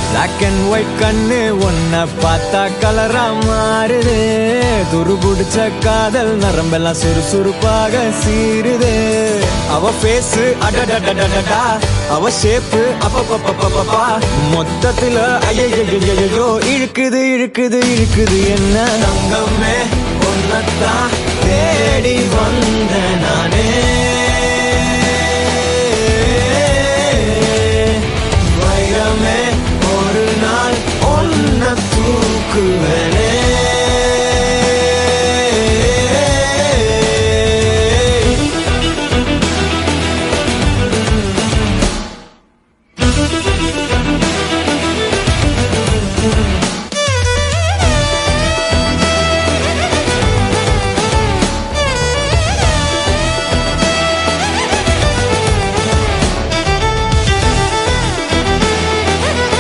Black and white கண்ணு ஒன்ன பார்த்தா கலரா மாறுது. துரு புடிச்ச காதல் நரம்பெல்லாம் சுறுசுறுப்பாக சீருது. அவ பேஸ் அடடடடடா, அவ ஷேப்பு அப்பப்பப்பப்பப்பா, மொத்தத்துல ஐயோ இழுக்குது இழுக்குது இழுக்குது. என்ன தங்கமே ஒன்னத்தான் தேடி வந்த நானே.